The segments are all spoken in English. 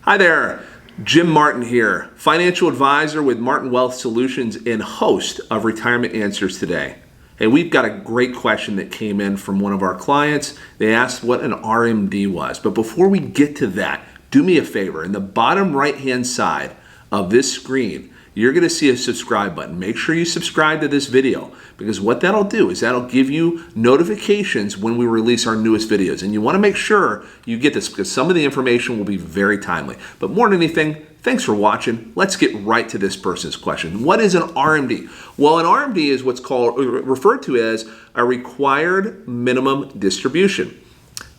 Hi there, Jim Martin here, financial advisor with Martin Wealth Solutions and host of Retirement Answers Today. And we've got a great question that came in from one of our clients. They asked what an RMD was. But before we get to that, do me a favor. In the bottom right-hand side of this screen, you're going to see a subscribe button. Make sure you subscribe to this video, because what that'll do is that'll give you notifications when we release our newest videos. And you want to make sure you get this, because some of the information will be very timely. But more than anything, thanks for watching. Let's get right to this person's question. What is an RMD? Well, an RMD is what's referred to as a required minimum distribution.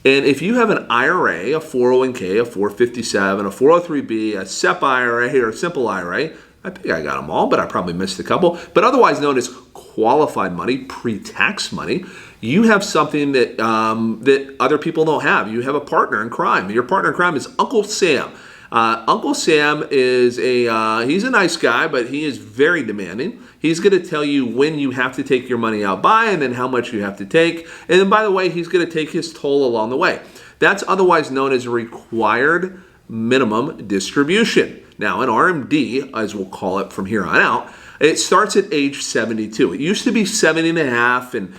And if you have an IRA, a 401k, a 457, a 403b, a SEP IRA, or a simple IRA, I think I got them all, but I probably missed a couple. But otherwise known as qualified money, pre-tax money, you have something that that other people don't have. You have a partner in crime. Your partner in crime is Uncle Sam. Uncle Sam is he's a nice guy, but he is very demanding. He's going to tell you when you have to take your money out by, and then how much you have to take. And then, by the way, he's going to take his toll along the way. That's otherwise known as a required minimum distribution. Now, an RMD, as we'll call it from here on out, it starts at age 72. It used to be 70 and a half, and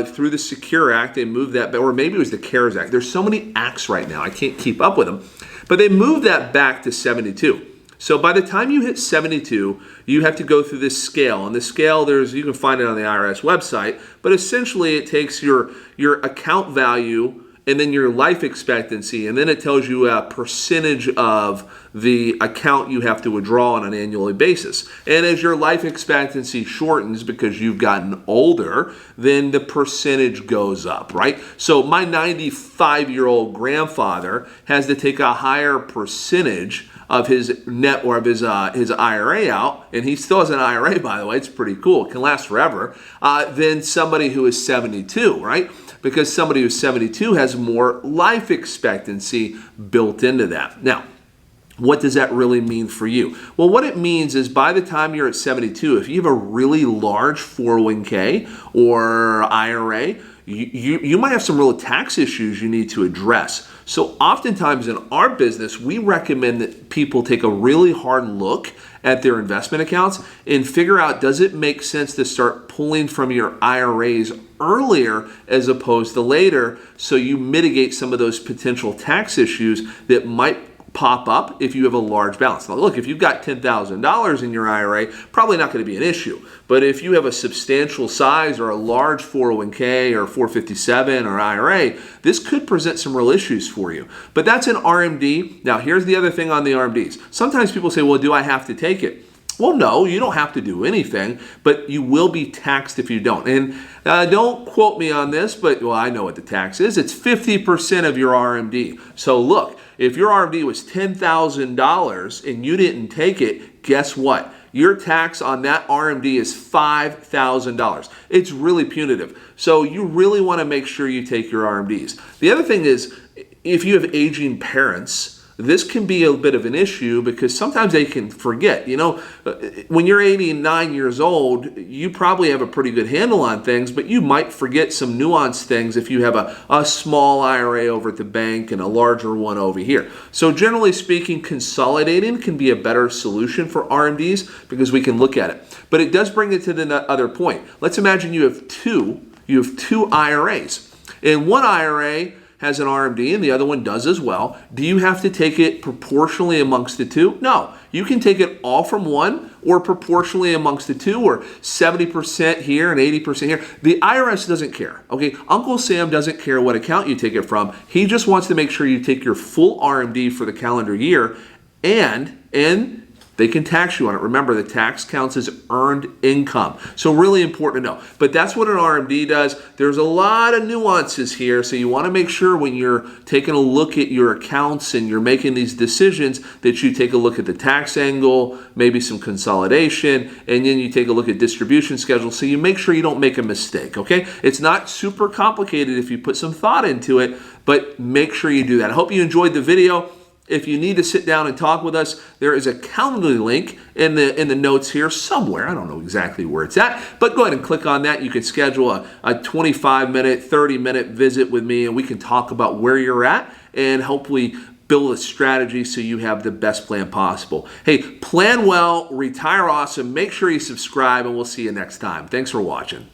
through the Secure Act, they moved that, or maybe it was the CARES Act. There's so many acts right now, I can't keep up with them. But they moved that back to 72. So by the time you hit 72, you have to go through this scale. And the scale, you can find it on the IRS website, but essentially it takes your account value and then your life expectancy, and then it tells you a percentage of the account you have to withdraw on an annual basis. And as your life expectancy shortens because you've gotten older, then the percentage goes up, right? So my 95-year-old grandfather has to take a higher percentage of his net or of his IRA out, and he still has an IRA, by the way. It's pretty cool. It can last forever, than somebody who is 72, right? Because somebody who's 72 has more life expectancy built into that. Now, what does that really mean for you? Well, what it means is by the time you're at 72, if you have a really large 401k or IRA, you might have some real tax issues you need to address. So oftentimes in our business, we recommend that people take a really hard look at their investment accounts and figure out, does it make sense to start pulling from your IRAs earlier as opposed to later, so you mitigate some of those potential tax issues that might pop up if you have a large balance. Now look, if you've got $10,000 in your IRA, probably not going to be an issue. But if you have a substantial size or a large 401k or 457 or IRA, this could present some real issues for you. But that's an RMD. Now here's the other thing on the RMDs. Sometimes people say, well, do I have to take it? Well, no, you don't have to do anything, but you will be taxed if you don't. And don't quote me on this, but well, I know what the tax is. It's 50% of your RMD. So look, if your RMD was $10,000 and you didn't take it, guess what? Your tax on that RMD is $5,000. It's really punitive. So you really want to make sure you take your RMDs. The other thing is, if you have aging parents, this can be a bit of an issue because sometimes they can forget. You know, when you're 89 years old, you probably have a pretty good handle on things, but you might forget some nuanced things if you have a small IRA over at the bank and a larger one over here. So generally speaking, consolidating can be a better solution for RMDs because we can look at it. But it does bring it to the other point. Let's imagine you have two IRAs. And one IRA has an RMD and the other one does as well. Do you have to take it proportionally amongst the two? No. You can take it all from one or proportionally amongst the two, or 70% here and 80% here. The IRS doesn't care, okay? Uncle Sam doesn't care what account you take it from. He just wants to make sure you take your full RMD for the calendar year, and they can tax you on it. Remember, the tax counts as earned income. So really important to know. But that's what an RMD does. There's a lot of nuances here, so you want to make sure when you're taking a look at your accounts and you're making these decisions that you take a look at the tax angle, maybe some consolidation, and then you take a look at distribution schedule, so you make sure you don't make a mistake, okay? It's not super complicated if you put some thought into it, but make sure you do that. I hope you enjoyed the video. If you need to sit down and talk with us, there is a Calendly link in the notes here somewhere. I don't know exactly where it's at, but go ahead and click on that. You can schedule a 25-minute, 30-minute visit with me, and we can talk about where you're at and hopefully build a strategy so you have the best plan possible. Hey, plan well, retire awesome. Make sure you subscribe, and we'll see you next time. Thanks for watching.